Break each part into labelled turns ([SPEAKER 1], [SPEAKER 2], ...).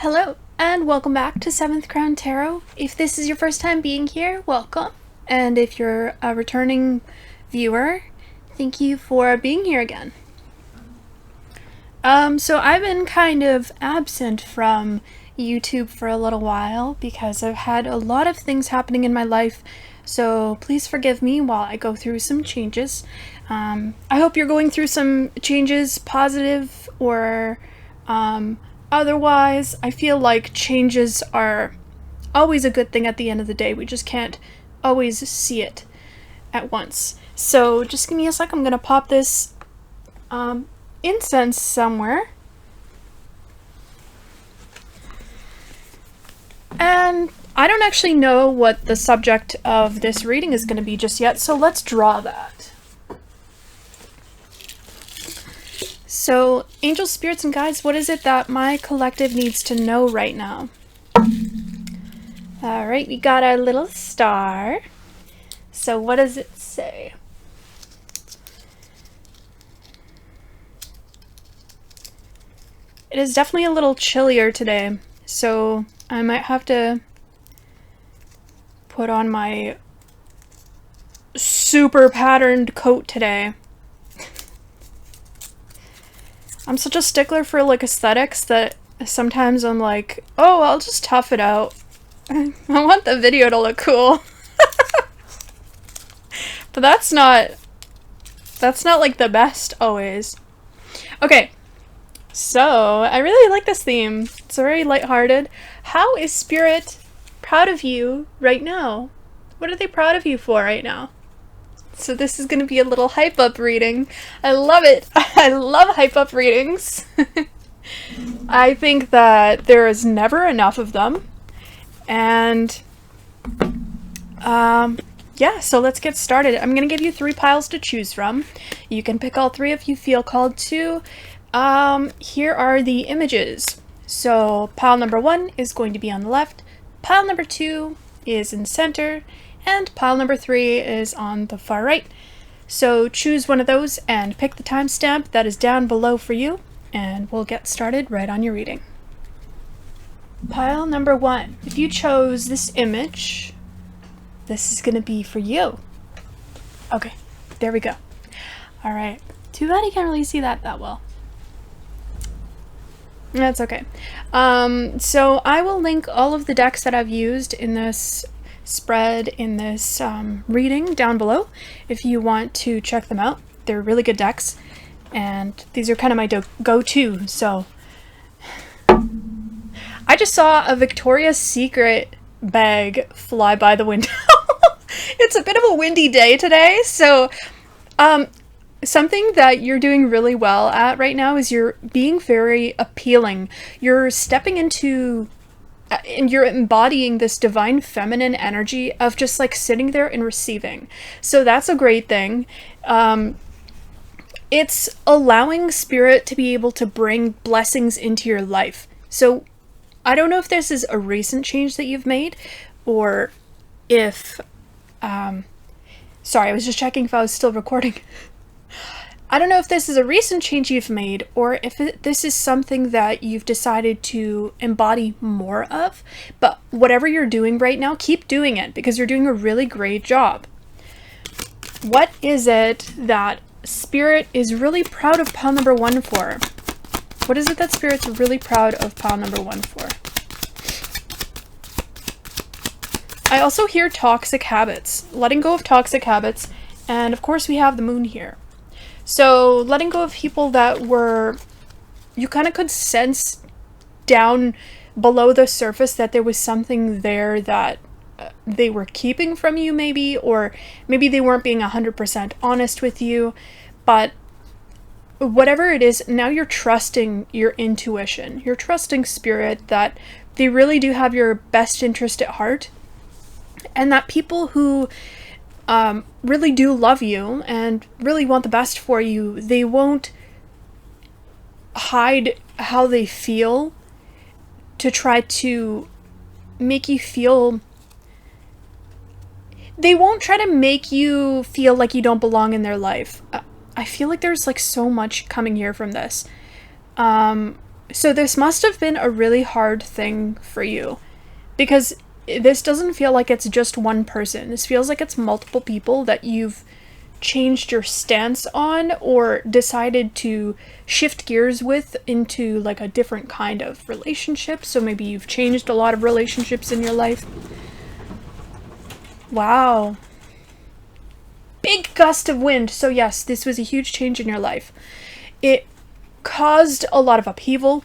[SPEAKER 1] Hello, and welcome back to 7th Crown Tarot. If this is your first time being here, welcome. And if you're a returning viewer, thank you for being here again. So I've been kind of absent from YouTube for a little while because I've had a lot of things happening in my life, so please forgive me while I go through some changes. I hope you're going through some changes, positive or otherwise. I feel like changes are always a good thing at the end of the day. We just can't always see it at once. So just give me a sec. I'm gonna pop this incense somewhere. And I don't actually know what the subject of this reading is going to be just yet, so let's draw that. So, angels, spirits, and guides, what is it that my collective needs to know right now? Alright, we got our little star. So what does it say? It is definitely a little chillier today, so I might have to put on my super patterned coat today. I'm such a stickler for like aesthetics that sometimes I'm like, oh, I'll just tough it out. I want the video to look cool. But that's not like the best always. Okay. So, I really like this theme. It's very lighthearted. How is Spirit proud of you right now? What are they proud of you for right now? So this is going to be a little hype up reading. I love it. I love hype up readings. I think that there is never enough of them. And yeah, so let's get started. I'm going to give you 3 piles to choose from. You can pick all 3 if you feel called to. Here are the images. So pile number 1 is going to be on the left, pile number 2 is in center, and pile number 3 is on the far right. So choose one of those and pick the timestamp that is down below for you, and we'll get started right on your reading. Pile number 1. If you chose this image, this is going to be for you. Okay, there we go. Alright, too bad you can't really see that well. That's okay. So I will link all of the decks that I've used in this spread, in this reading down below if you want to check them out. They're really good decks, and these are kind of my go-to. So I just saw a Victoria's Secret bag fly by the window. It's a bit of a windy day today, so something that you're doing really well at right now is you're being very appealing. You're stepping into and you're embodying this divine feminine energy of just like sitting there and receiving. So that's a great thing. It's allowing Spirit to be able to bring blessings into your life. So I don't know if this is a recent change that you've made, or if sorry, I was just checking if I was still recording. I don't know if this is a recent change you've made, or if this is something that you've decided to embody more of, but whatever you're doing right now, keep doing it, because you're doing a really great job. What is it that Spirit is really proud of pile number 1 for? What is it that Spirit's really proud of pile number 1 for? I also hear toxic habits, letting go of toxic habits, and of course we have the moon here. So letting go of people that were, you kind of could sense down below the surface that there was something there that they were keeping from you maybe, or maybe they weren't being 100% honest with you, but whatever it is, now you're trusting your intuition. You're trusting Spirit that they really do have your best interest at heart, and that people who really do love you and really want the best for you, they won't hide how they feel to try to make you feel. They won't try to make you feel like you don't belong in their life. I feel like there's like so much coming here from this. So this must have been a really hard thing for you, because this doesn't feel like it's just one person. This feels like it's multiple people that you've changed your stance on or decided to shift gears with into like a different kind of relationship. So maybe you've changed a lot of relationships in your life. Wow. Big gust of wind. So yes, this was a huge change in your life. It caused a lot of upheaval,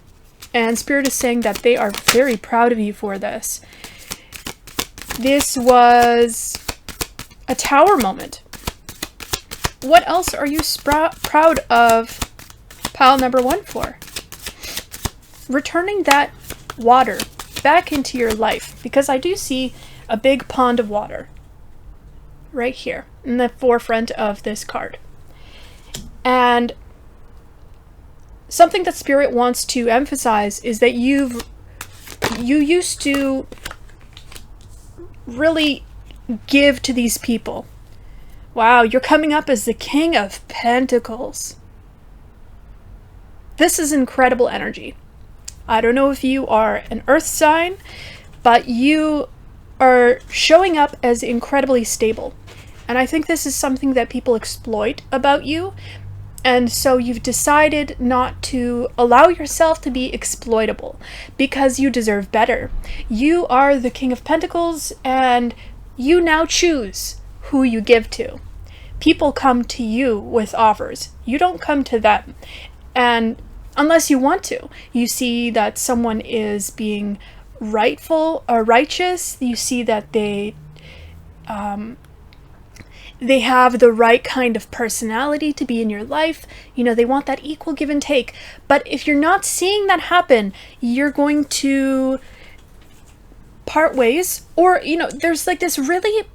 [SPEAKER 1] and Spirit is saying that they are very proud of you for this. This was a tower moment. What else are you proud of pile number 1 for? Returning that water back into your life, because I do see a big pond of water right here in the forefront of this card. And something that Spirit wants to emphasize is that you used to really give to these people. Wow, you're coming up as the King of Pentacles. This is incredible energy. I don't know if you are an earth sign, but you are showing up as incredibly stable. And I think this is something that people exploit about you. And so you've decided not to allow yourself to be exploitable, because you deserve better. You are the King of Pentacles, and you now choose who you give to. People come to you with offers. You don't come to them. And unless you want to, you see that someone is being rightful or righteous. You see that they have the right kind of personality to be in your life. You know, they want that equal give and take. But if you're not seeing that happen, you're going to part ways. Or, you know, there's like this really...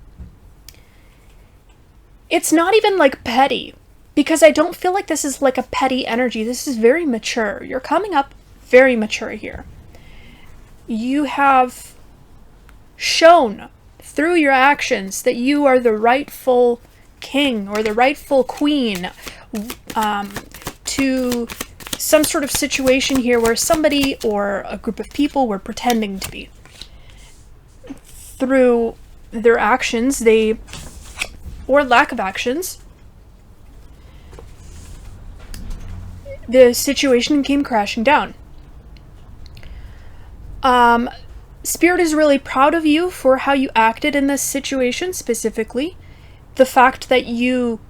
[SPEAKER 1] It's not even like petty, because I don't feel like this is like a petty energy. This is very mature. You're coming up very mature here. You have shown through your actions that you are the rightful king or the rightful queen to some sort of situation here where somebody or a group of people were pretending to be. Through their actions, or lack of actions, the situation came crashing down. Spirit is really proud of you for how you acted in this situation, specifically. The fact that you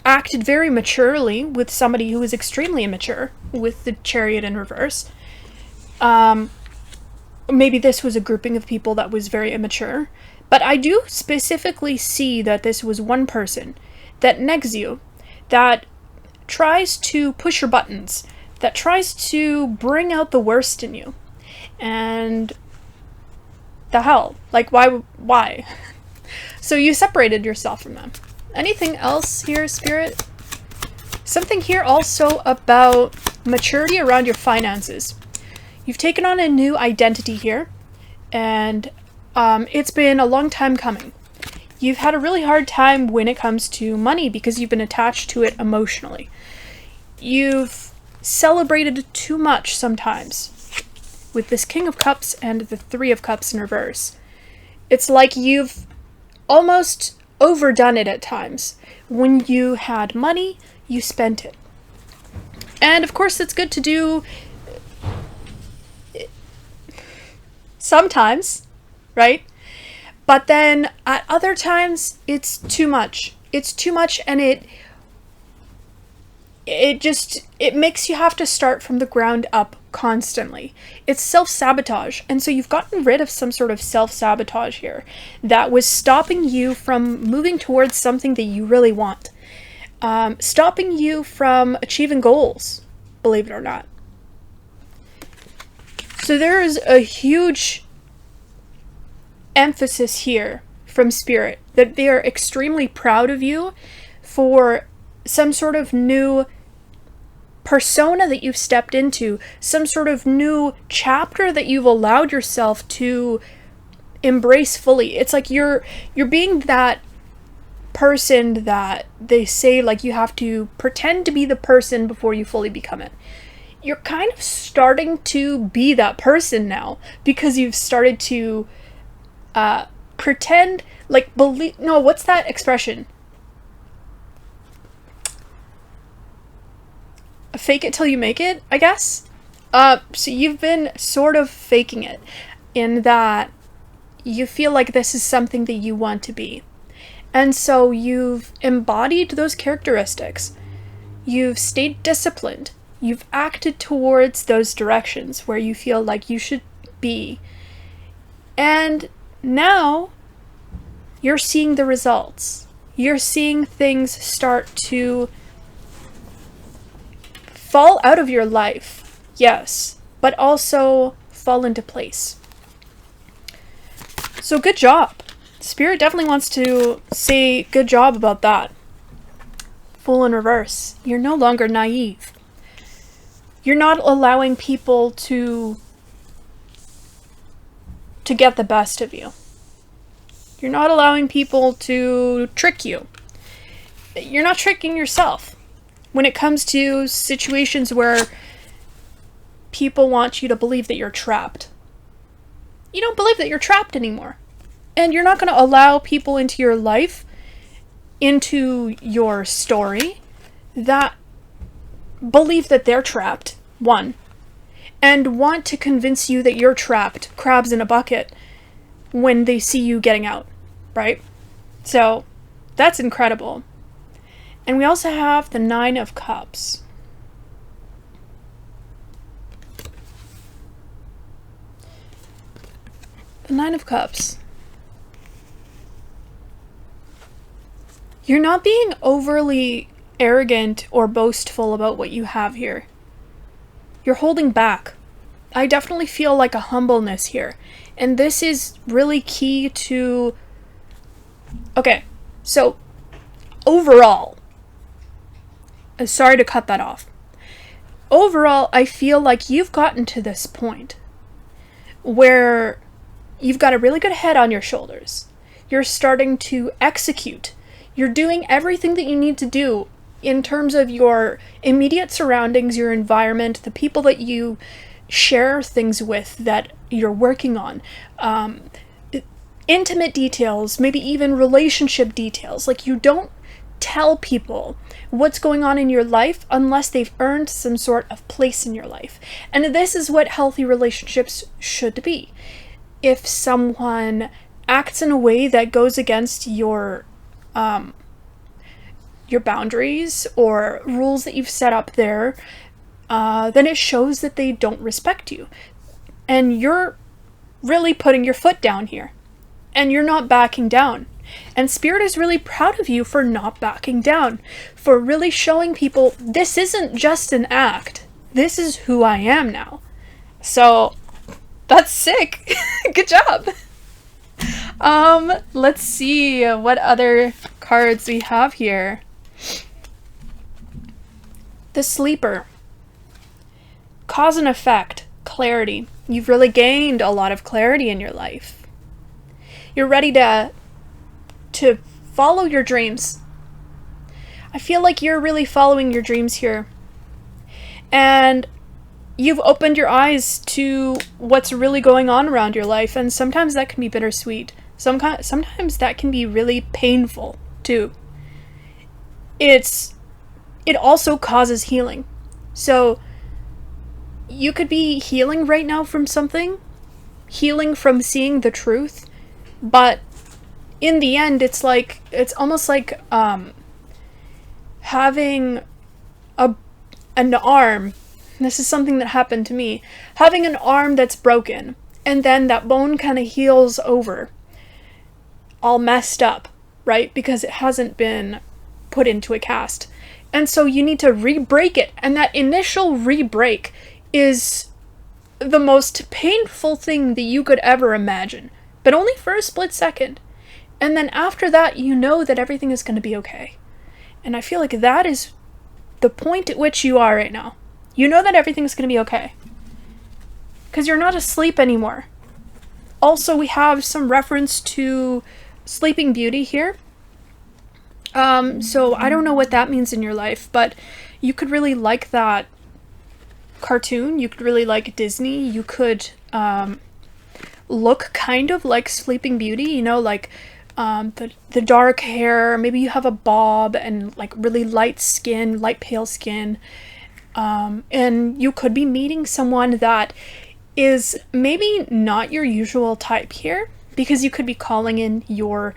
[SPEAKER 1] acted very maturely with somebody who was extremely immature, with the Chariot in reverse. Maybe this was a grouping of people that was very immature. But I do specifically see that this was one person that negs you, that tries to push your buttons, that tries to bring out the worst in you. And the hell? Like, why? So you separated yourself from them. Anything else here, Spirit? Something here also about maturity around your finances. You've taken on a new identity here, and it's been a long time coming. You've had a really hard time when it comes to money because you've been attached to it emotionally. You've celebrated too much sometimes with this King of Cups and the Three of Cups in reverse. It's like you've almost overdone it at times. When you had money, you spent it. And of course, it's good to do sometimes, right? But then at other times, it's too much. It's too much, and it makes you have to start from the ground up constantly. It's self-sabotage. And so you've gotten rid of some sort of self-sabotage here that was stopping you from moving towards something that you really want. Stopping you from achieving goals, believe it or not. So there is a huge emphasis here from Spirit that they are extremely proud of you for some sort of new persona that you've stepped into, some sort of new chapter that you've allowed yourself to embrace fully. It's like you're being that person that they say, like, you have to pretend to be the person before you fully become it. you're kind of starting to be that person now, because you've started to pretend, like, believe, no, what's that expression? Fake it till you make it, I guess? So you've been sort of faking it, in that you feel like this is something that you want to be. And so you've embodied those characteristics. You've stayed disciplined. You've acted towards those directions where you feel like you should be. And now you're seeing the results. You're seeing things start to fall out of your life, yes, but also fall into place. So good job. Spirit definitely wants to say good job about that. Full in reverse. You're no longer naive. You're not allowing people to get the best of you. You're not allowing people to trick you. You're not tricking yourself. When it comes to situations where people want you to believe that you're trapped, you don't believe that you're trapped anymore. And you're not going to allow people into your life, into your story, that believe that they're trapped, one, and want to convince you that you're trapped, crabs in a bucket, when they see you getting out, right? So that's incredible. And we also have the 9 of Cups. The 9 of Cups. You're not being overly arrogant or boastful about what you have here. You're holding back. I definitely feel like a humbleness here. And this is really key to... Okay, so overall, sorry to cut that off. Overall, I feel like you've gotten to this point where you've got a really good head on your shoulders. You're starting to execute. You're doing everything that you need to do in terms of your immediate surroundings, your environment, the people that you share things with that you're working on. Intimate details, maybe even relationship details. Like, you don't tell people what's going on in your life unless they've earned some sort of place in your life. And this is what healthy relationships should be. If someone acts in a way that goes against your boundaries or rules that you've set up there, then it shows that they don't respect you. And you're really putting your foot down here. And you're not backing down. And Spirit is really proud of you for not backing down. For really showing people, this isn't just an act. This is who I am now. So, that's sick. Good job. Let's see what other cards we have here. The Sleeper. Cause and effect. Clarity. You've really gained a lot of clarity in your life. You're ready to follow your dreams. I feel like you're really following your dreams here. And you've opened your eyes to what's really going on around your life, and sometimes that can be bittersweet. Sometimes that can be really painful too. It also causes healing. So you could be healing right now from something, healing from seeing the truth, but in the end, it's almost like having an arm. This is something that happened to me. Having an arm that's broken, and then that bone kind of heals over, all messed up, right? Because it hasn't been put into a cast. And so you need to re-break it. And that initial re-break is the most painful thing that you could ever imagine. But only for a split second. And then after that, you know that everything is going to be okay. And I feel like that is the point at which you are right now. You know that everything's going to be okay. Because you're not asleep anymore. Also, we have some reference to Sleeping Beauty here. So I don't know what that means in your life, but you could really like that cartoon. You could really like Disney. You could look kind of like Sleeping Beauty, you know, like the dark hair. Maybe you have a bob and like really light skin, light pale skin. And you could be meeting someone that is maybe not your usual type here, because you could be calling in your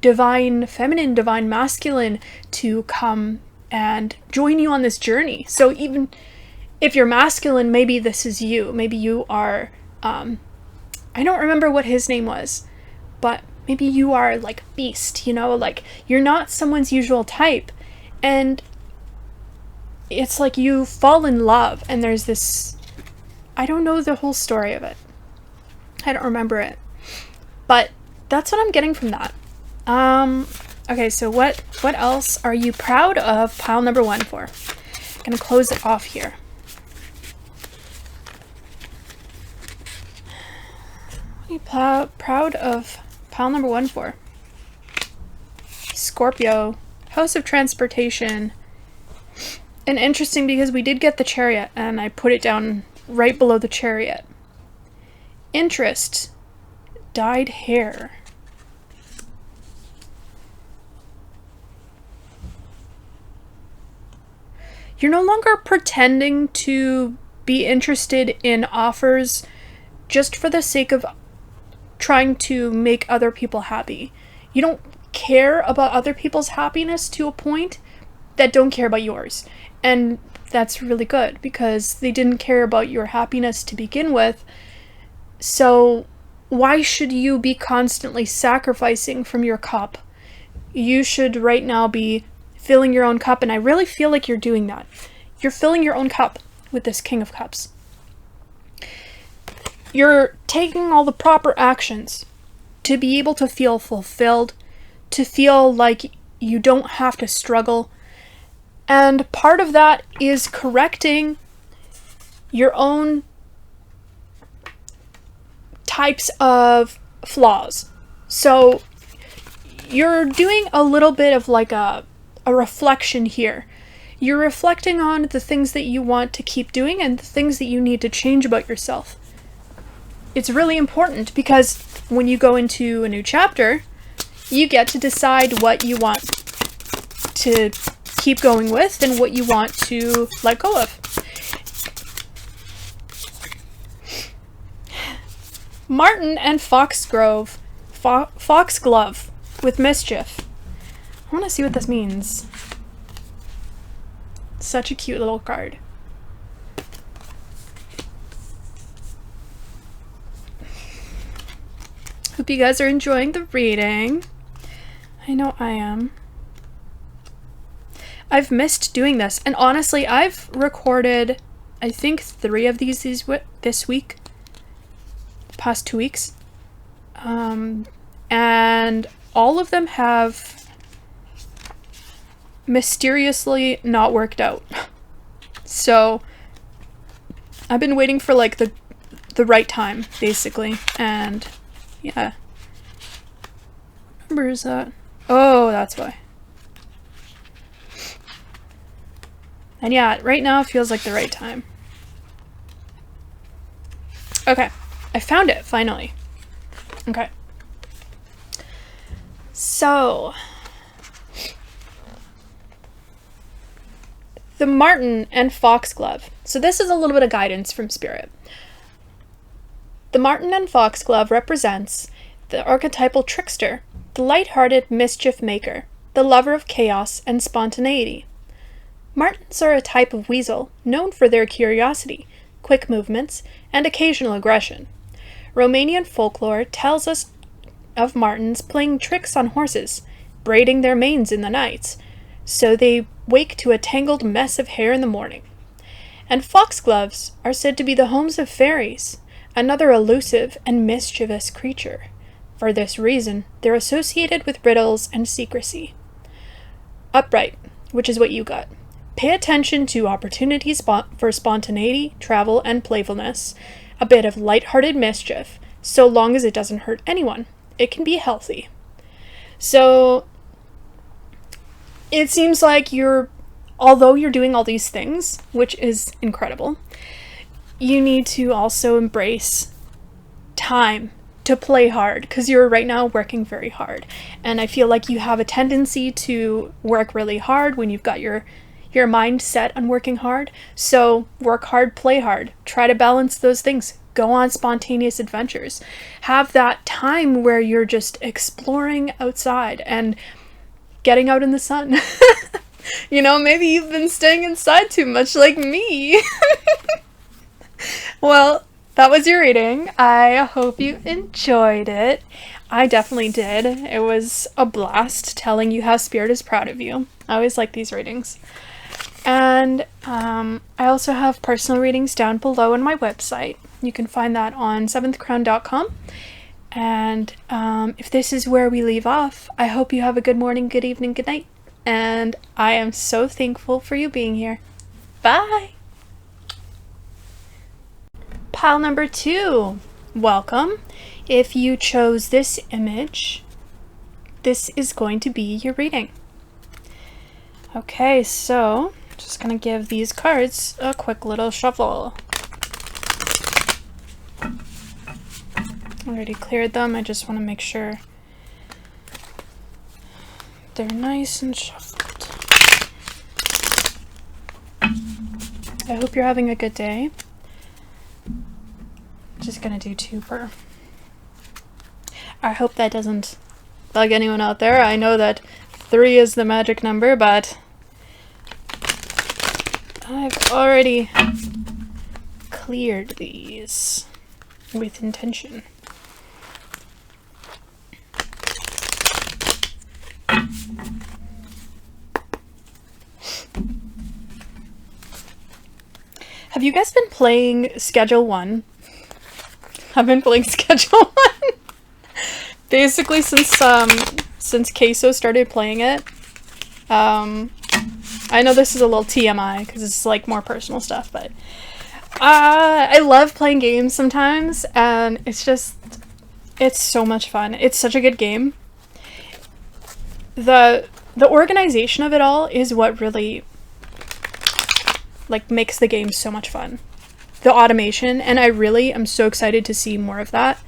[SPEAKER 1] divine feminine, divine masculine to come and join you on this journey. So even if you're masculine, maybe this is you. Maybe you are, I don't remember what his name was, but maybe you are like Beast, you know, like you're not someone's usual type. And it's like you fall in love, and there's this, I don't know the whole story of it. I don't remember it. But that's what I'm getting from that. Okay, so what else are you proud of pile number 1 for? I'm gonna close it off here. What are you proud of pile number 1 for? Scorpio, House of Transportation. And interesting because we did get the Chariot, and I put it down right below the Chariot. Interest, dyed hair. You're no longer pretending to be interested in offers just for the sake of trying to make other people happy. You don't care about other people's happiness to a point that don't care about yours. And that's really good, because they didn't care about your happiness to begin with. So why should you be constantly sacrificing from your cup? You should right now be filling your own cup, and I really feel like you're doing that. You're filling your own cup with this King of Cups. You're taking all the proper actions to be able to feel fulfilled, to feel like you don't have to struggle. And part of that is correcting your own types of flaws. So you're doing a little bit of like a reflection here. You're reflecting on the things that you want to keep doing and the things that you need to change about yourself. It's really important, because when you go into a new chapter, you get to decide what you want to keep going with and what you want to let go of. Martin and Foxglove with mischief. I want to see what this means. Such a cute little card. Hope you guys are enjoying the reading. I know I am. I've missed doing this, and honestly, I've recorded, I think, 3 of these this week, the past 2 weeks, and all of them have mysteriously not worked out. So I've been waiting for like the right time, basically, and yeah. What number is that? Oh, that's why. And yeah, right now it feels like the right time. Okay, I found it, finally. Okay. So, the Martin and Foxglove. So this is a little bit of guidance from Spirit. The Martin and Foxglove represents the archetypal trickster, the light-hearted mischief maker, the lover of chaos and spontaneity. Martins are a type of weasel known for their curiosity, quick movements, and occasional aggression. Romanian folklore tells us of martins playing tricks on horses, braiding their manes in the nights, so they wake to a tangled mess of hair in the morning. And foxgloves are said to be the homes of fairies, another elusive and mischievous creature. For this reason, they're associated with riddles and secrecy. Upright, which is what you got. Pay attention to opportunities for spontaneity, travel, and playfulness. A bit of light-hearted mischief, so long as it doesn't hurt anyone. It can be healthy. So, it seems like you're although you're doing all these things, which is incredible, you need to also embrace time to play hard, because you're right now working very hard. And I feel like you have a tendency to work really hard when you've got your mind set on working hard. So work hard, play hard. Try to balance those things. Go on spontaneous adventures. Have that time where you're just exploring outside and getting out in the sun. You know, maybe you've been staying inside too much like me. Well, that was your reading. I hope you enjoyed it. I definitely did. It was a blast telling you how Spirit is proud of you. I always like these readings. And I also have personal readings down below on my website. You can find that on seventhcrown.com. And if this is where we leave off, I hope you have a good morning, good evening, good night. And I am so thankful for you being here. Bye! Pile number 2, welcome. If you chose this image, this is going to be your reading. Okay, so just gonna give these cards a quick little shuffle. Already cleared them, I just want to make sure they're nice and shuffled. I hope you're having a good day. Just gonna do 2 per. I hope that doesn't bug anyone out there. I know that 3 is the magic number, but I've already cleared these with intention. Have you guys been playing Schedule 1? I've been playing Schedule 1 basically since 𝔹𝕠𝕚𝕚 started playing it. I know this is a little TMI because it's like more personal stuff, but I love playing games sometimes, and it's so much fun. It's such a good game. The organization of it all is what really like makes the game so much fun. The automation, and I really am so excited to see more of that.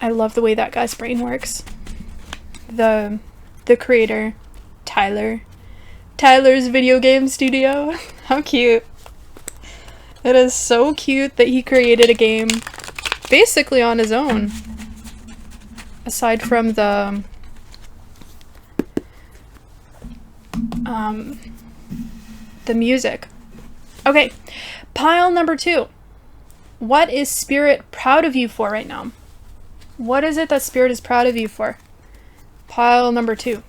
[SPEAKER 1] I love the way that guy's brain works. The creator, Tyler's video game studio. How cute. It is so cute that he created a game basically on his own. Aside from the music. Okay, pile number 2. What is Spirit proud of you for right now? What is it that Spirit is proud of you for? Pile number 2.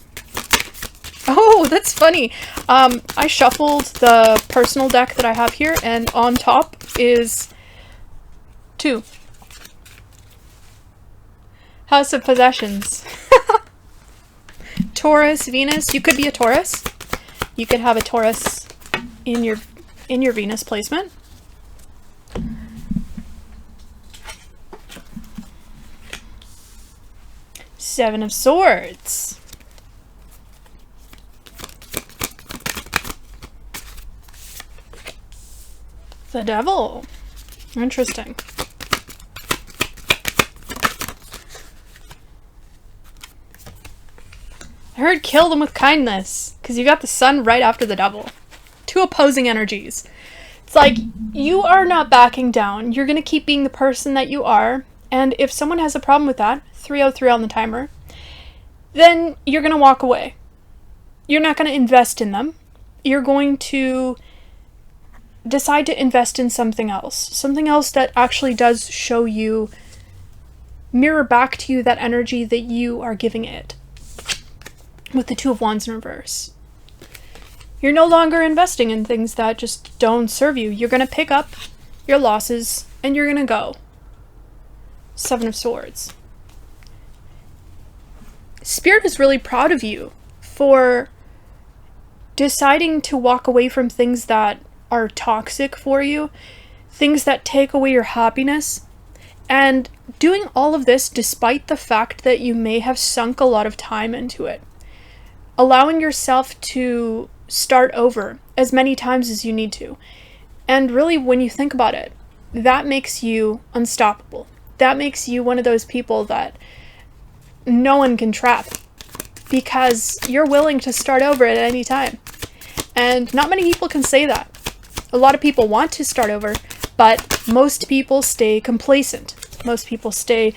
[SPEAKER 1] Oh, that's funny. I shuffled the personal deck that I have here, and on top is 2. House of Possessions. Taurus, Venus. You could be a Taurus. You could have a Taurus in your Venus placement. Seven of Swords. The Devil. Interesting. I heard kill them with kindness, because you got the Sun right after the Devil. 2 opposing energies. It's like, you are not backing down. You're going to keep being the person that you are, and if someone has a problem with that, 303 on the timer, then you're going to walk away. You're not going to invest in them. You're going to decide to invest in something else that actually does show you, mirror back to you that energy that you are giving it. With the 2 of Wands in reverse. You're no longer investing in things that just don't serve you. You're going to pick up your losses and you're going to go. 7 of Swords. Spirit is really proud of you for deciding to walk away from things that are toxic for you, things that take away your happiness, and doing all of this despite the fact that you may have sunk a lot of time into it. Allowing yourself to start over as many times as you need to. And really, when you think about it, that makes you unstoppable. That makes you one of those people that no one can trap, because you're willing to start over at any time. And not many people can say that. A lot of people want to start over, but most people stay complacent. Most people stay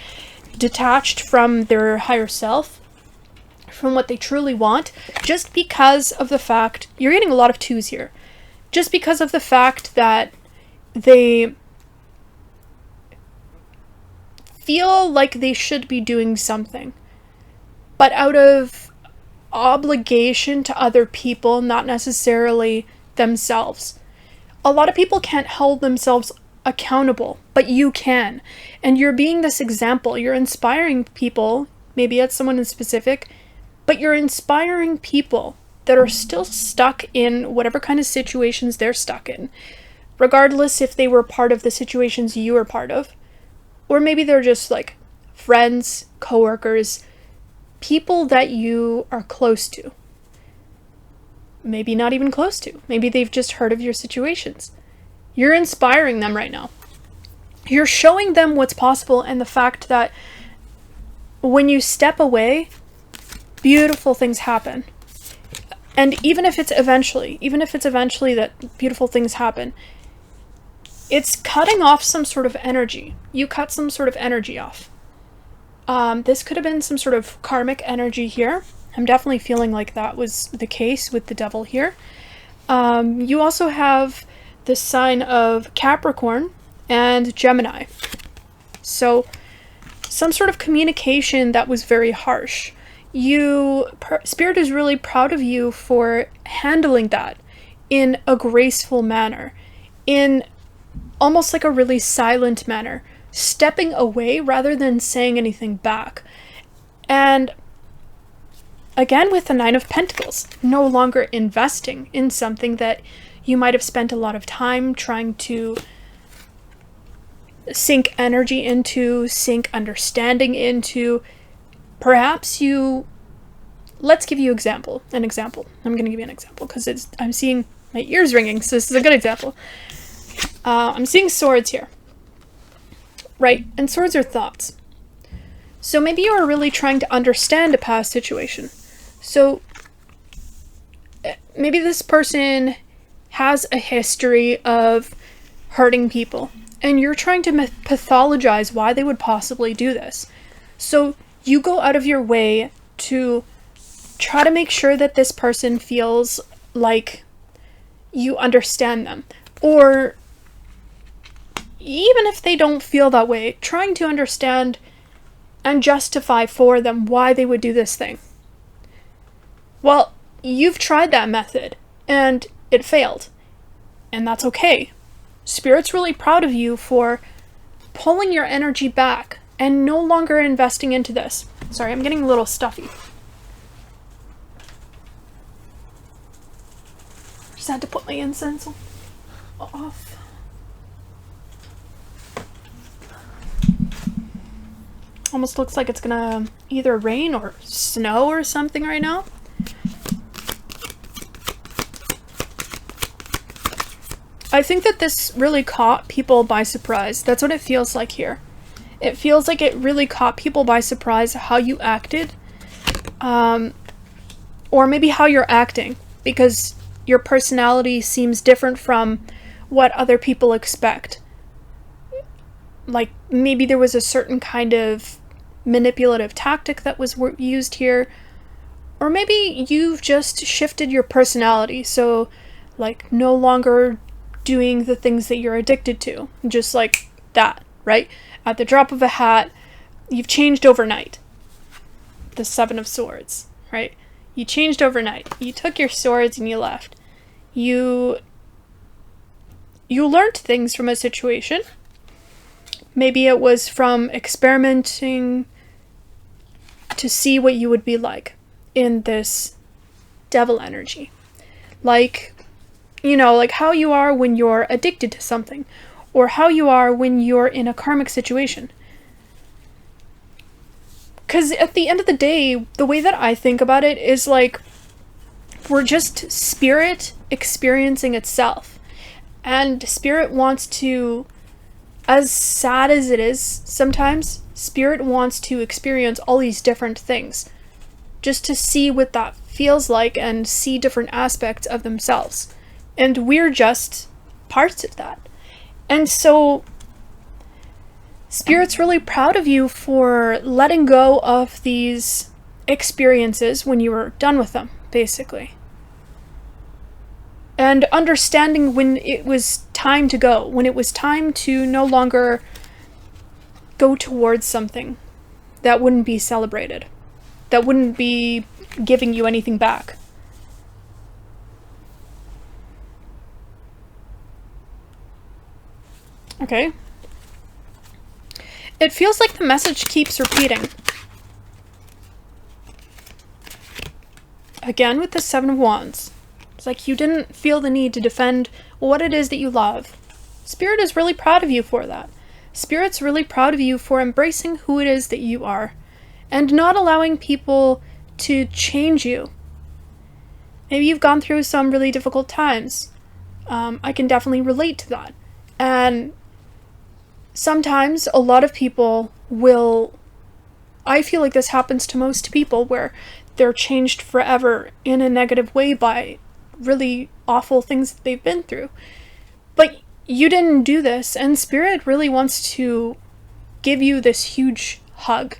[SPEAKER 1] detached from their higher self, from what they truly want, just because of the fact, you're getting a lot of twos here, just because of the fact that they feel like they should be doing something, but out of obligation to other people, not necessarily themselves. A lot of people can't hold themselves accountable, but you can. And you're being this example. You're inspiring people, maybe it's someone in specific, but you're inspiring people that are still stuck in whatever kind of situations they're stuck in, regardless if they were part of the situations you were part of, or maybe they're just like friends, coworkers, people that you are close to. Maybe not even close to. Maybe they've just heard of your situations. You're inspiring them right now. You're showing them what's possible, and the fact that when you step away, beautiful things happen. And even if it's eventually that beautiful things happen, it's cutting off some sort of energy. You cut some sort of energy off. This could have been some sort of karmic energy here. I'm definitely feeling like that was the case with the devil here. You also have the sign of Capricorn and Gemini. So some sort of communication that was very harsh. Spirit is really proud of you for handling that in a graceful manner, in almost like a really silent manner, stepping away rather than saying anything back. And again, with the Nine of Pentacles, no longer investing in something that you might have spent a lot of time trying to sink energy into, sink understanding into. Perhaps let's give you an example. I'm going to give you an example because I'm seeing my ears ringing, so this is a good example. I'm seeing swords here, right? And swords are thoughts. So maybe you are really trying to understand a past situation. So maybe this person has a history of hurting people, and you're trying to pathologize why they would possibly do this. So you go out of your way to try to make sure that this person feels like you understand them. Or even if they don't feel that way, trying to understand and justify for them why they would do this thing. Well, you've tried that method and it failed. And that's okay. Spirit's really proud of you for pulling your energy back and no longer investing into this. Sorry, I'm getting a little stuffy. Just had to put my incense off. Almost looks like it's gonna either rain or snow or something right now. I think that this really caught people by surprise. That's what it feels like here. It feels like it really caught people by surprise how you acted. Or maybe how you're acting, because your personality seems different from what other people expect. Like, maybe there was a certain kind of manipulative tactic that was used here. Or maybe you've just shifted your personality, so, like, no longer doing the things that you're addicted to. Just like that, right? At the drop of a hat, you've changed overnight. The Seven of Swords, right? You changed overnight. You took your swords and you left. You learned things from a situation. Maybe it was from experimenting to see what you would be like in this devil energy. Like, you know, like how you are when you're addicted to something, or how you are when you're in a karmic situation. Because at the end of the day, the way that I think about it is like, we're just spirit experiencing itself. And spirit wants to, as sad as it is sometimes, spirit wants to experience all these different things just to see what that feels like and see different aspects of themselves. And we're just parts of that. And so spirit's really proud of you for letting go of these experiences when you were done with them, basically. And understanding when it was time to go, when it was time to no longer go towards something that wouldn't be celebrated, that wouldn't be giving you anything back. Okay. It feels like the message keeps repeating. Again with the Seven of Wands. It's like you didn't feel the need to defend what it is that you love. Spirit is really proud of you for that. Spirit's really proud of you for embracing who it is that you are and not allowing people to change you. Maybe you've gone through some really difficult times. I can definitely relate to that. And sometimes a lot of people will, I feel like this happens to most people, where they're changed forever in a negative way by really awful things that they've been through. But you didn't do this, and Spirit really wants to give you this huge hug.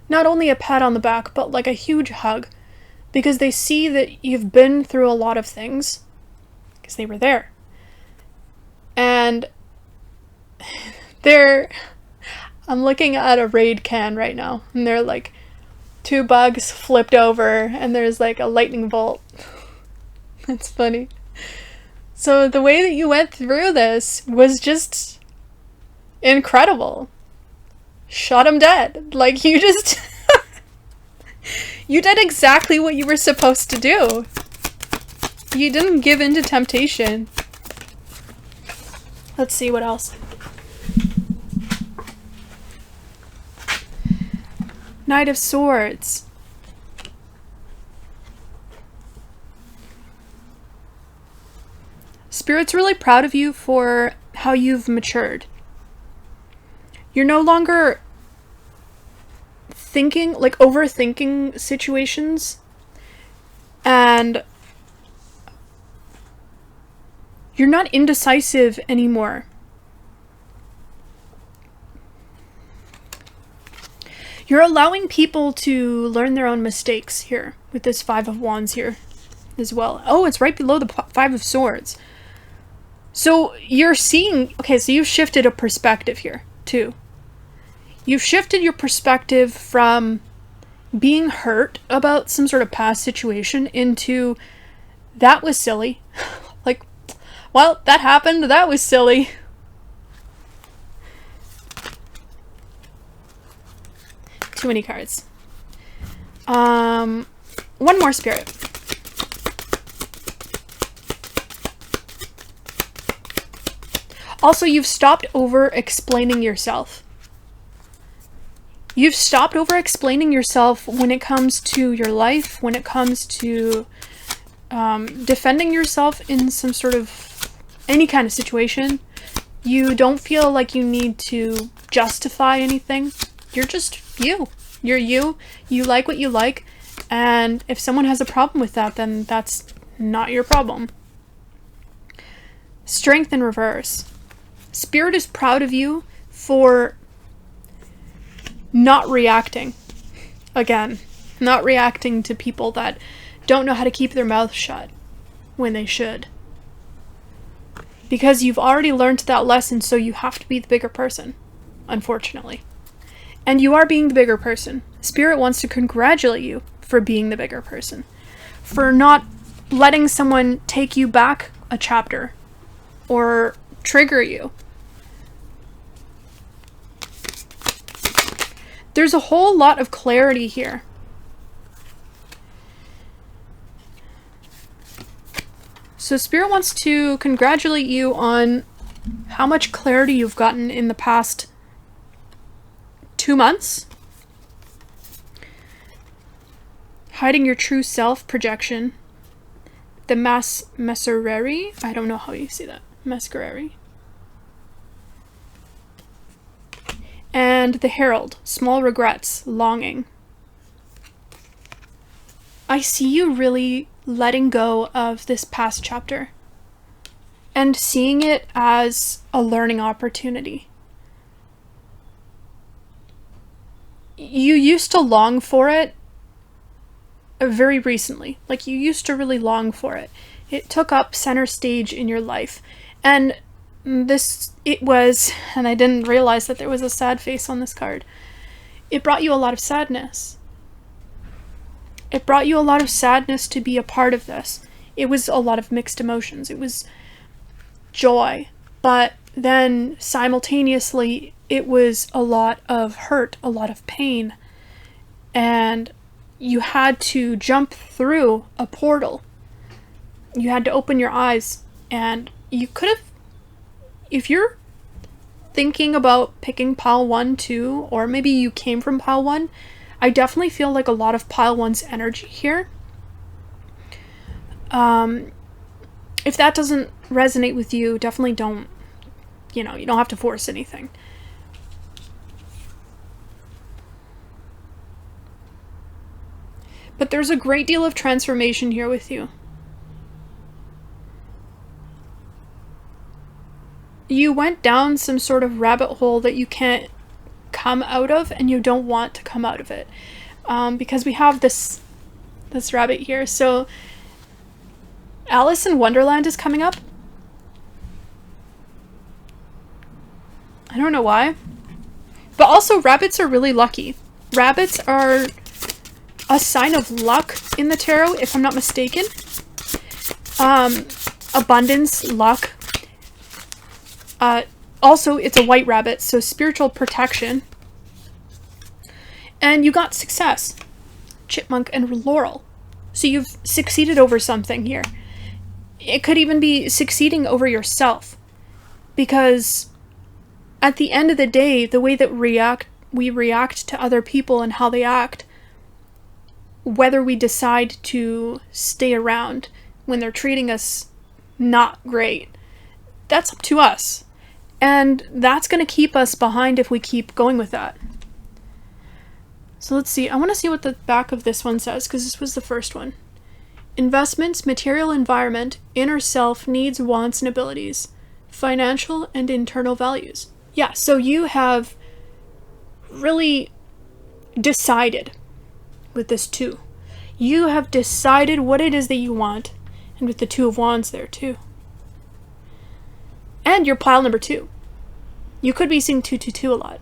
[SPEAKER 1] Not only a pat on the back, but like a huge hug, because they see that you've been through a lot of things, because they were there. And I'm looking at a raid can right now, and they're like 2 bugs flipped over, and there's like a lightning bolt. That's funny. So the way that you went through this was just incredible. Shot him dead. Like, you just you did exactly what you were supposed to do. You didn't give in to temptation. Let's see what else. Knight of Swords. Spirit's really proud of you for how you've matured. You're no longer thinking, like overthinking situations, and you're not indecisive anymore. You're allowing people to learn their own mistakes here with this 5 of Wands here as well. Oh, it's right below the 5 of Swords. So you're seeing, okay, so you've shifted a perspective here too. You've shifted your perspective from being hurt about some sort of past situation into, that was silly. Like, well, that happened, that was silly. Too many cards. One more, Spirit. Also, you've stopped over-explaining yourself. You've stopped over-explaining yourself when it comes to your life, when it comes to defending yourself in some sort of any kind of situation. You don't feel like you need to justify anything. You're just you. You're you. You like what you like. And if someone has a problem with that, then that's not your problem. Strength in reverse. Spirit is proud of you for not reacting. Again, not reacting to people that don't know how to keep their mouth shut when they should. Because you've already learned that lesson, so you have to be the bigger person, unfortunately. And you are being the bigger person. Spirit wants to congratulate you for being the bigger person. For not letting someone take you back a chapter or trigger you. There's a whole lot of clarity here. So Spirit wants to congratulate you on how much clarity you've gotten in the past 2 months. Hiding your true self projection. the 𝕃𝕚𝕚𝕣𝕚. I don't know how you say that. 𝕃𝕚𝕚𝕚. And the Herald, small regrets, longing. I see you really letting go of this past chapter and seeing it as a learning opportunity. You used to long for it very recently. Like, you used to really long for it. It took up center stage in your life. And it was, and I didn't realize that there was a sad face on this card. It brought you a lot of sadness. It brought you a lot of sadness to be a part of this. It was a lot of mixed emotions. It was joy, but then simultaneously it was a lot of hurt, a lot of pain, and you had to jump through a portal. You had to open your eyes, and you could have, if you're thinking about picking pile 1, 2, or maybe you came from pile 1, I definitely feel like a lot of pile 1's energy here. If that doesn't resonate with you, definitely don't, you don't have to force anything. But there's a great deal of transformation here with you. You went down some sort of rabbit hole that you can't come out of, and you don't want to come out of it. Because we have this rabbit here. So Alice in Wonderland is coming up. I don't know why. But also, rabbits are really lucky. Rabbits are a sign of luck in the tarot, if I'm not mistaken. Abundance, luck. Also, it's a white rabbit, so spiritual protection. And you got success. Chipmunk and laurel. So you've succeeded over something here. It could even be succeeding over yourself. Because at the end of the day, the way that we react to other people and how they act, whether we decide to stay around when they're treating us not great, that's up to us. And that's going to keep us behind if we keep going with that. So let's see. I want to see what the back of this one says, because this was the first one. Investments, material environment, inner self, needs, wants, and abilities. Financial and internal values. Yeah, so you have really decided with this 2. You have decided what it is that you want. And with the 2 of Wands there too. And your pile number 2. You could be seeing 222 a lot.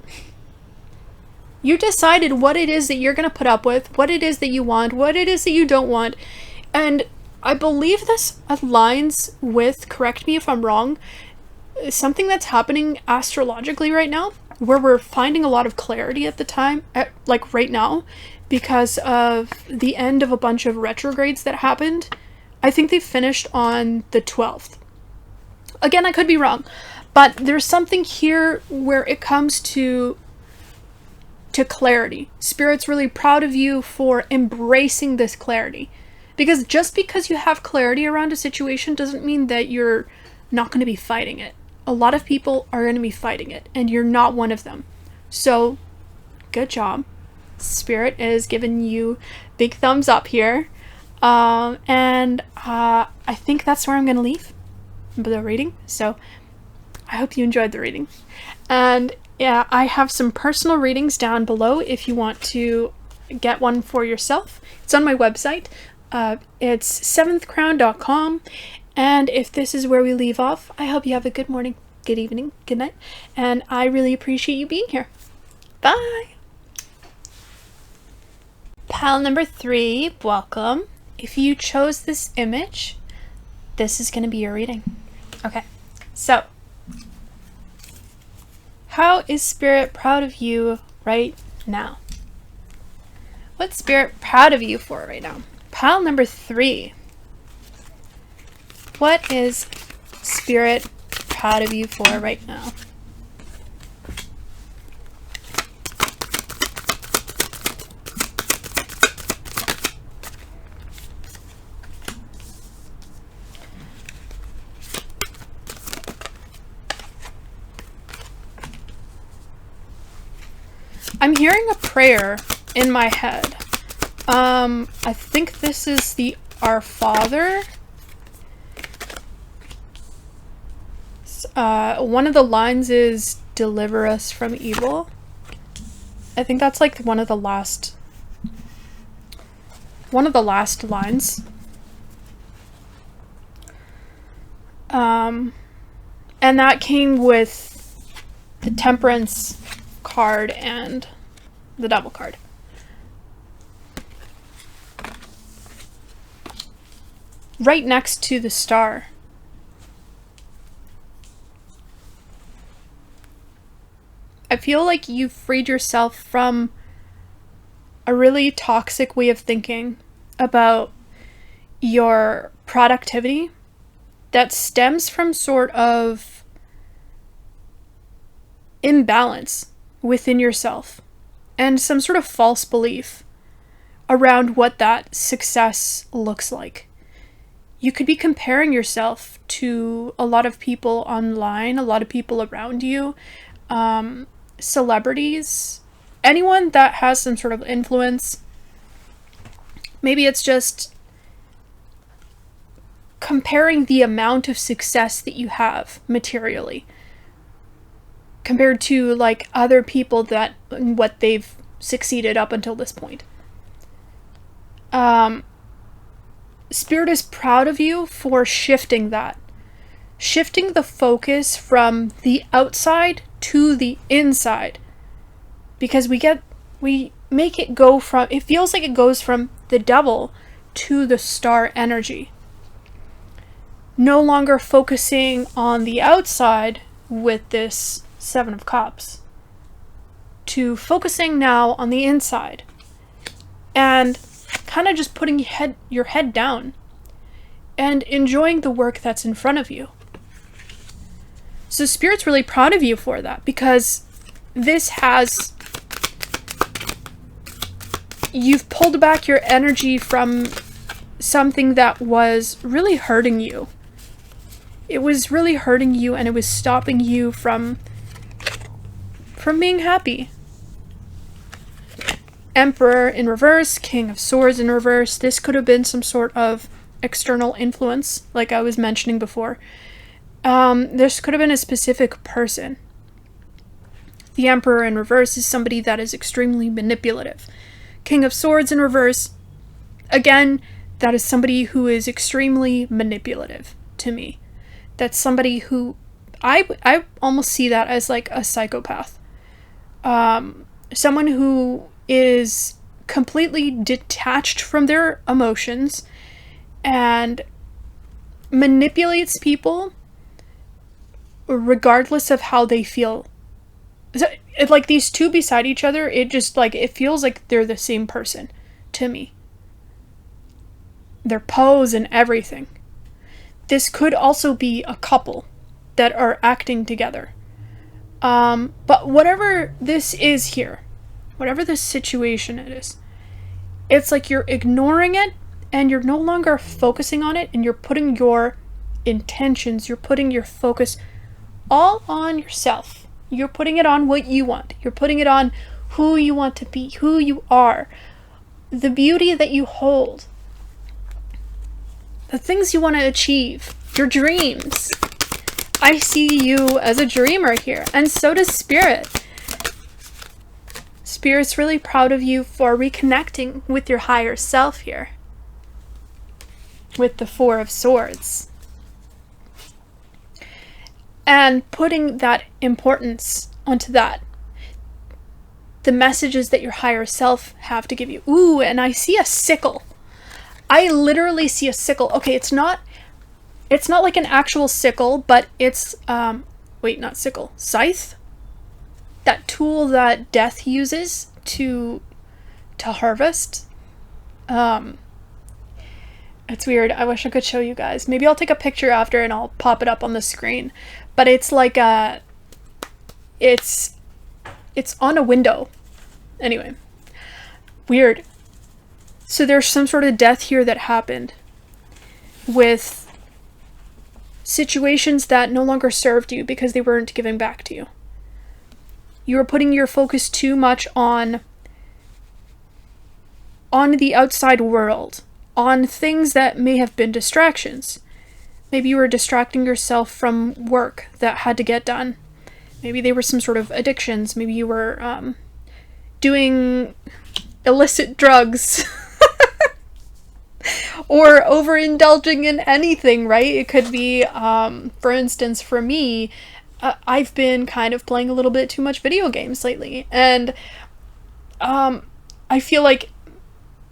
[SPEAKER 1] You decided what it is that you're going to put up with, what it is that you want, what it is that you don't want. And I believe this aligns with, correct me if I'm wrong, something that's happening astrologically right now, where we're finding a lot of clarity at the time, like right now, because of the end of a bunch of retrogrades that happened. I think they finished on the 12th. Again, I could be wrong, but there's something here where it comes to clarity. Spirit's really proud of you for embracing this clarity. Because just because you have clarity around a situation doesn't mean that you're not going to be fighting it. A lot of people are going to be fighting it, and you're not one of them. So, good job. Spirit is giving you big thumbs up here. And I think that's where I'm going to leave the reading. So, I hope you enjoyed the reading. And yeah, I have some personal readings down below if you want to get one for yourself. It's on my website. It's seventhcrown.com. And if this is where we leave off, I hope you have a good morning, good evening, good night. And I really appreciate you being here. Bye! Pile number 3, welcome. If you chose this image, this is going to be your reading. Okay, so how is Spirit proud of you right now? What's Spirit proud of you for right now? Pile number 3. What is Spirit proud of you for right now? I'm hearing a prayer in my head. I think this is the Our Father. One of the lines is "Deliver us from evil." I think that's like one of the last lines. And that came with the Temperance card and the Devil card. Right next to the star. I feel like you've freed yourself from a really toxic way of thinking about your productivity that stems from sort of imbalance within yourself and some sort of false belief around what that success looks like. You could be comparing yourself to a lot of people online, a lot of people around you, celebrities, anyone that has some sort of influence. Maybe it's just comparing the amount of success that you have materially compared to like other people that what they've succeeded up until this point. Spirit is proud of you for shifting the focus from the outside to the inside, because we make it go from, it feels like it goes from the devil to the star energy. No longer focusing on the outside with this Seven of Cups, to focusing now on the inside and kind of just putting your head down and enjoying the work that's in front of you. So Spirit's really proud of you for that, because you've pulled back your energy from something that was really hurting you. It was really hurting you, and it was stopping you from being happy. Emperor in reverse, King of Swords in reverse. This could have been some sort of external influence, like I was mentioning before. This could have been a specific person. The Emperor in reverse is somebody that is extremely manipulative. King of Swords in reverse, again, that is somebody who is extremely manipulative to me. That's somebody who I almost see that as like a psychopath. Someone who is completely detached from their emotions and manipulates people regardless of how they feel. So, like these two beside each other, it just like, it feels like they're the same person to me. Their pose and everything. This could also be a couple that are acting together. But whatever this is here, whatever this situation it is, it's like you're ignoring it and you're no longer focusing on it, and you're putting your intentions, you're putting your focus all on yourself. You're putting it on what you want. You're putting it on who you want to be, who you are, the beauty that you hold, the things you want to achieve, your dreams. I see you as a dreamer here, and so does Spirit. Spirit's really proud of you for reconnecting with your higher self here, with the Four of Swords. And putting that importance onto that. The messages that your higher self have to give you. Ooh, and I see a sickle. I literally see a sickle. Okay, it's not like an actual sickle, but it's, wait, not sickle, scythe? That tool that Death uses to harvest. It's weird. I wish I could show you guys. Maybe I'll take a picture after and I'll pop it up on the screen. But it's like it's on a window. Anyway, weird. So there's some sort of death here that happened with situations that no longer served you because they weren't giving back to you. You were putting your focus too much on the outside world, on things that may have been distractions. Maybe you were distracting yourself from work that had to get done. Maybe they were some sort of addictions. Maybe you were doing illicit drugs. Or overindulging in anything, right? It could be, for instance, for me, I've been kind of playing a little bit too much video games lately. And I feel like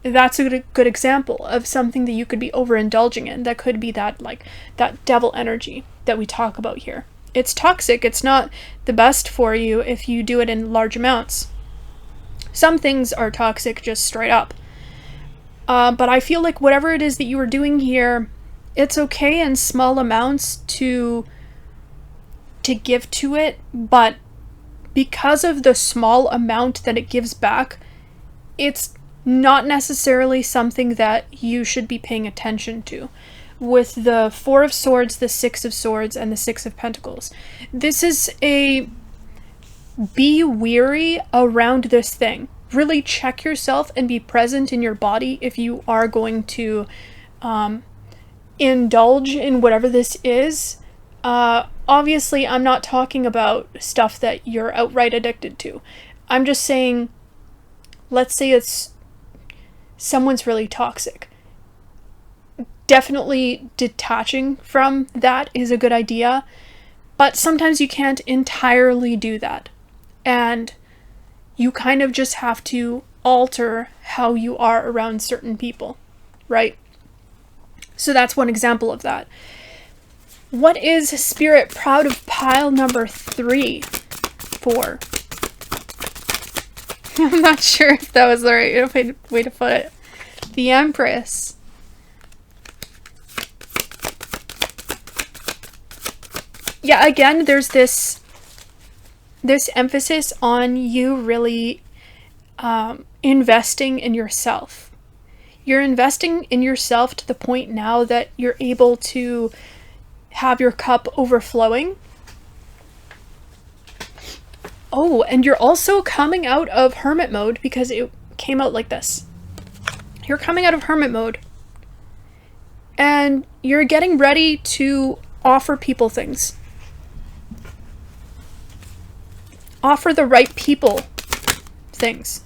[SPEAKER 1] that's a good example of something that you could be overindulging in. That could be that, like, that devil energy that we talk about here. It's toxic. It's not the best for you if you do it in large amounts. Some things are toxic just straight up. But I feel like whatever it is that you are doing here, it's okay in small amounts to give to it, but because of the small amount that it gives back, it's not necessarily something that you should be paying attention to. With the Four of Swords, the Six of Swords, and the Six of Pentacles, this is a be weary around this thing. Really check yourself and be present in your body if you are going to indulge in whatever this is. Obviously, I'm not talking about stuff that you're outright addicted to. I'm just saying, let's say it's someone's really toxic. Definitely detaching from that is a good idea, but sometimes you can't entirely do that. And you kind of just have to alter how you are around certain people, right? So that's one example of that. What is Spirit proud of pile number 3 for? I'm not sure if that was the right way to put it. The Empress. Yeah, again, there's this emphasis on you really investing in yourself. You're investing in yourself to the point now that you're able to have your cup overflowing. Oh, and you're also coming out of hermit mode because it came out like this. You're coming out of hermit mode. And you're getting ready to offer people things. Offer the right people things.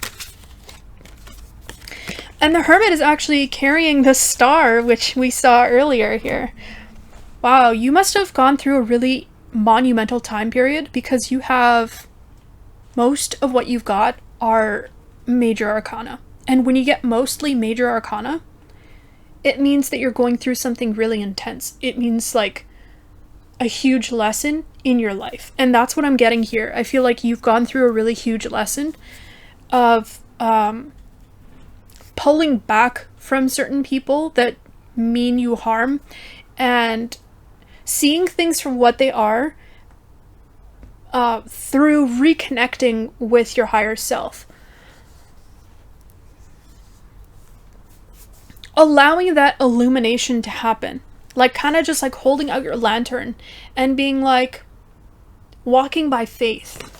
[SPEAKER 1] And the Hermit is actually carrying the star, which we saw earlier here. Wow, you must have gone through a really monumental time period because you have most of what you've got are major arcana. And when you get mostly major arcana, it means that you're going through something really intense. It means like a huge lesson in your life. And that's what I'm getting here. I feel like you've gone through a really huge lesson of pulling back from certain people that mean you harm and seeing things for what they are through reconnecting with your higher self. Allowing that illumination to happen. Like kind of just like holding out your lantern and being like walking by faith.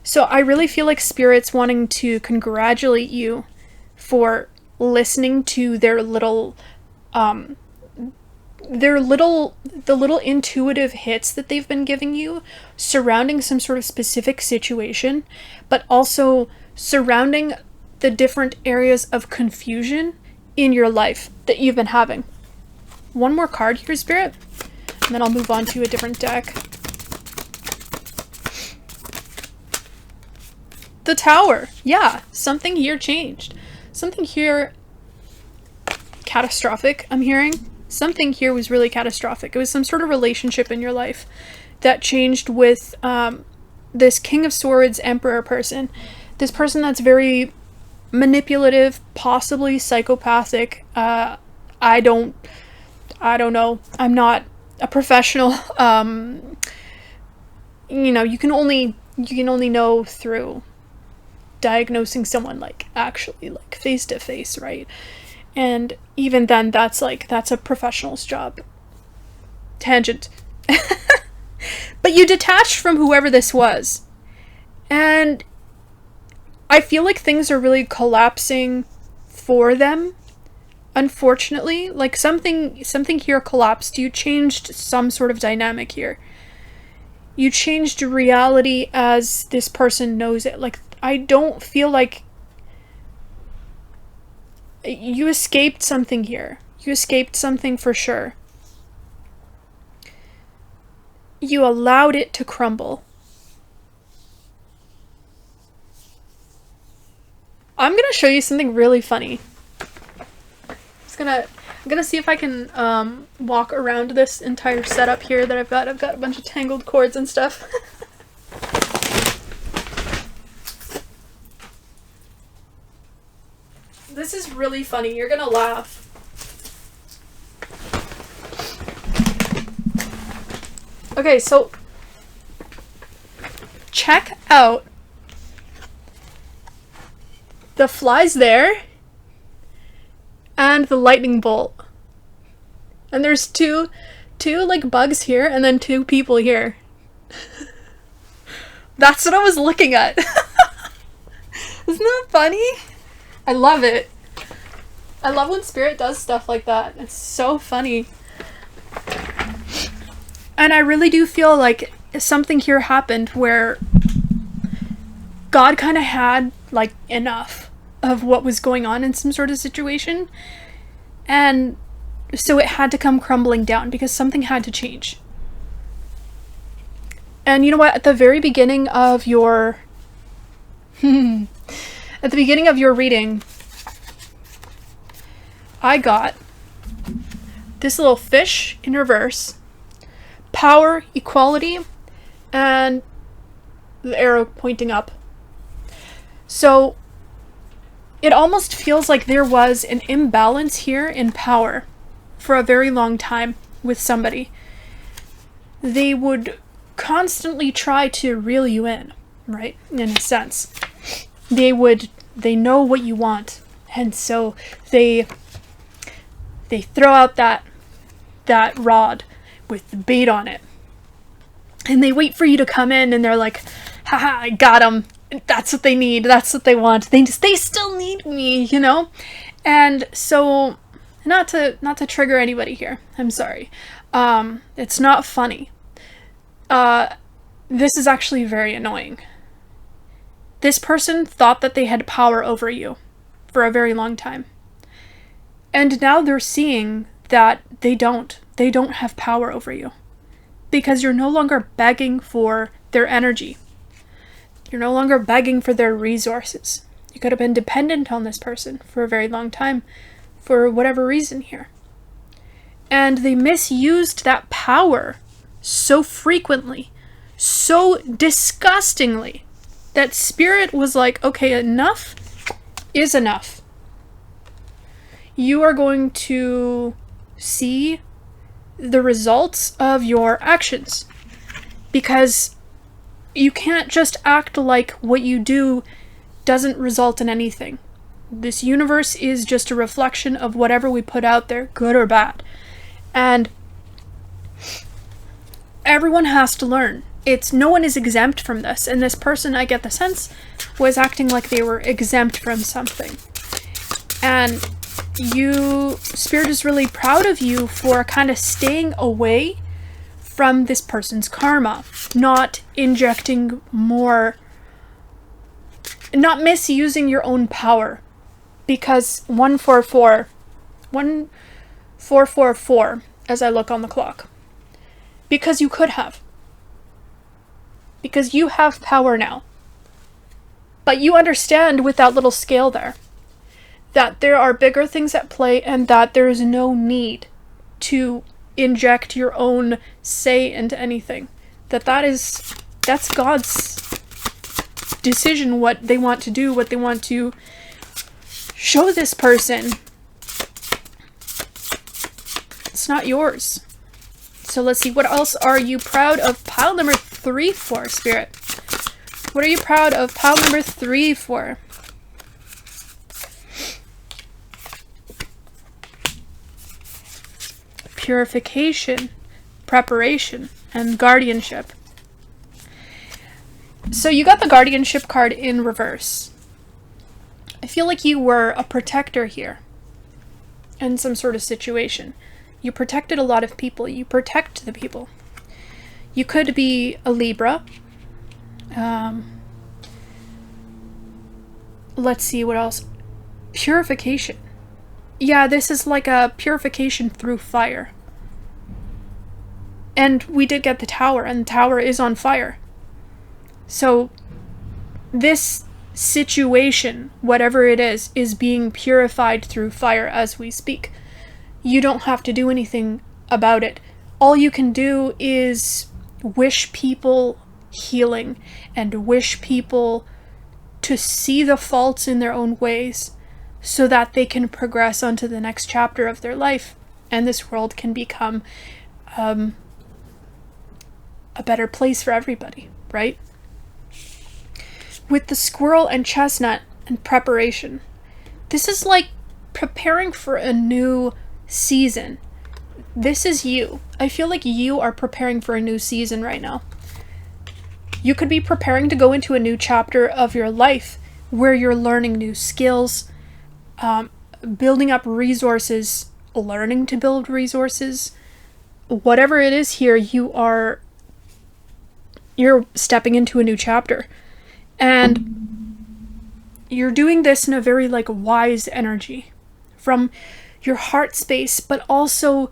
[SPEAKER 1] So I really feel like Spirit's wanting to congratulate you for listening to the little intuitive hits that they've been giving you surrounding some sort of specific situation, but also surrounding the different areas of confusion in your life that you've been having. One more card here, Spirit, and then I'll move on to a different deck. The Tower. Yeah, something here changed. Something here catastrophic, I'm hearing. Something here was really catastrophic. It was some sort of relationship in your life that changed with this King of Swords Emperor person. This person that's very manipulative, possibly psychopathic. I don't know. I'm not a professional. You can only know through diagnosing someone like actually like face to face, right? And even then that's a professional's job. Tangent. But you detached from whoever this was. And I feel like things are really collapsing for them. Unfortunately, like something here collapsed. You changed some sort of dynamic here. You changed reality as this person knows it. Like, I don't feel like you escaped something here. You escaped something for sure. You allowed it to crumble. I'm gonna show you something really funny. I'm gonna see if I can walk around this entire setup here that I've got. I've got a bunch of tangled cords and stuff. This is really funny. You're gonna laugh. Okay, so check out the flies there and the lightning bolt. And there's two like bugs here and then 2 people here. That's what I was looking at. Isn't that funny? I love it. I love when Spirit does stuff like that. It's so funny. And I really do feel like something here happened where God kind of had like enough of what was going on in some sort of situation. And so it had to come crumbling down because something had to change. And you know what? At the very beginning of your at the beginning of your reading, I got this little fish in reverse, power, equality, and the arrow pointing up. So it almost feels like there was an imbalance here in power for a very long time with somebody. They would constantly try to reel you in, right? In a sense. They know what you want, and so they throw out that rod with the bait on it. And they wait for you to come in and they're like, haha, I got them. That's what they need. That's what they want. They still need me, you know? And so, not to trigger anybody here. I'm sorry. It's not funny. This is actually very annoying. This person thought that they had power over you for a very long time. And now they're seeing that they don't. They don't have power over you. Because you're no longer begging for their energy. You're no longer begging for their resources. You could have been dependent on this person for a very long time for whatever reason here. And they misused that power so frequently, so disgustingly, that Spirit was like, okay, enough is enough. You are going to see the results of your actions. Because you can't just act like what you do doesn't result in anything. This universe is just a reflection of whatever we put out there, good or bad. And everyone has to learn. No one is exempt from this. And this person, I get the sense, was acting like they were exempt from something. And Spirit is really proud of you for kind of staying away from this person's karma, not injecting more, not misusing your own power. Because 1444, as I look on the clock. Because you could have. Because you have power now. But you understand with that little scale there, that there are bigger things at play and that there is no need to inject your own say into anything. That's God's decision, what they want to do, what they want to show this person. It's not yours. So let's see, what else are you proud of pile number 3 for, Spirit? What are you proud of pile number 3 for? Purification, preparation, and guardianship. So you got the guardianship card in reverse. I feel like you were a protector here in some sort of situation. You protected a lot of people. You protect the people. You could be a Libra. Let's see what else. Purification. Yeah, this is like a purification through fire. And we did get the tower, and the tower is on fire. So this situation, whatever it is being purified through fire as we speak. You don't have to do anything about it. All you can do is wish people healing and wish people to see the faults in their own ways so that they can progress onto the next chapter of their life and this world can become a better place for everybody, right? With the squirrel and chestnut and preparation, this is like preparing for a new season. This is you. I feel like you are preparing for a new season right now. You could be preparing to go into a new chapter of your life where you're learning new skills, building up resources, learning to build resources. Whatever it is here, you're stepping into a new chapter. And you're doing this in a very like wise energy from your heart space, but also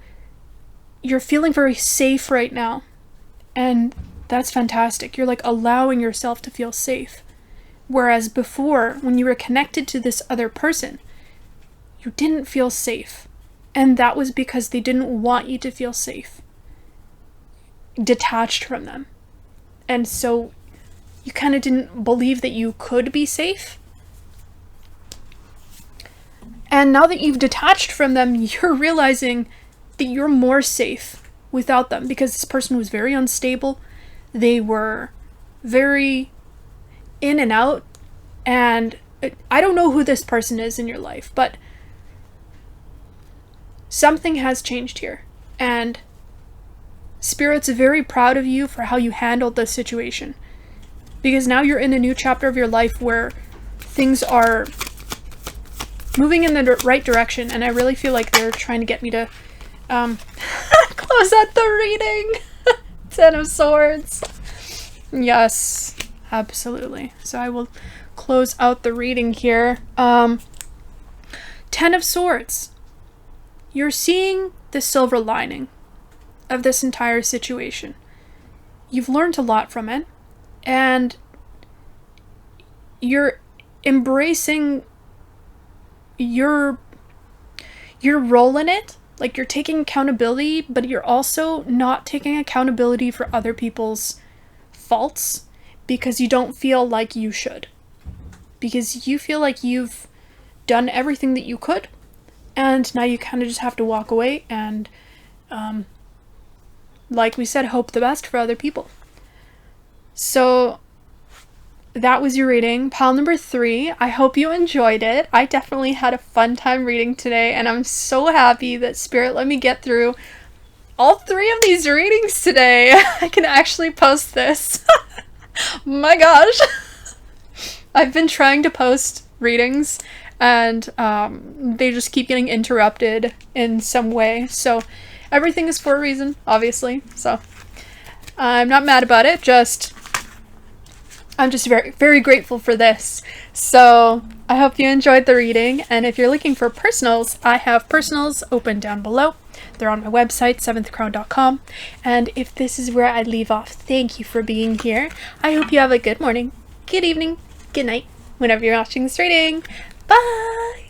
[SPEAKER 1] you're feeling very safe right now. And that's fantastic. You're like allowing yourself to feel safe. Whereas before, when you were connected to this other person, you didn't feel safe. And that was because they didn't want you to feel safe. Detached from them. And so you kind of didn't believe that you could be safe. And now that you've detached from them, you're realizing that you're more safe without them because this person was very unstable. They were very in and out. And I don't know who this person is in your life, but something has changed here. And Spirit's very proud of you for how you handled this situation. Because now you're in a new chapter of your life where things are moving in the right direction, and I really feel like they're trying to get me to close out the reading. 10 of Swords. Yes, absolutely. So I will close out the reading here. 10 of Swords. You're seeing the silver lining of this entire situation. You've learned a lot from it. And you're embracing your role in it. Like you're taking accountability, but you're also not taking accountability for other people's faults because you don't feel like you should. Because you feel like you've done everything that you could, and now you kind of just have to walk away and, like we said, hope the best for other people. So that was your reading, pile number 3. I hope you enjoyed it. I definitely had a fun time reading today, and I'm so happy that Spirit let me get through all 3 of these readings today. I can actually post this. My gosh. I've been trying to post readings, and they just keep getting interrupted in some way. So everything is for a reason, obviously. So I'm not mad about it, I'm just very, very grateful for this. So I hope you enjoyed the reading. And if you're looking for personals, I have personals open down below. They're on my website, 7thcrown.com. And if this is where I leave off, thank you for being here. I hope you have a good morning, good evening, good night, whenever you're watching this reading. Bye!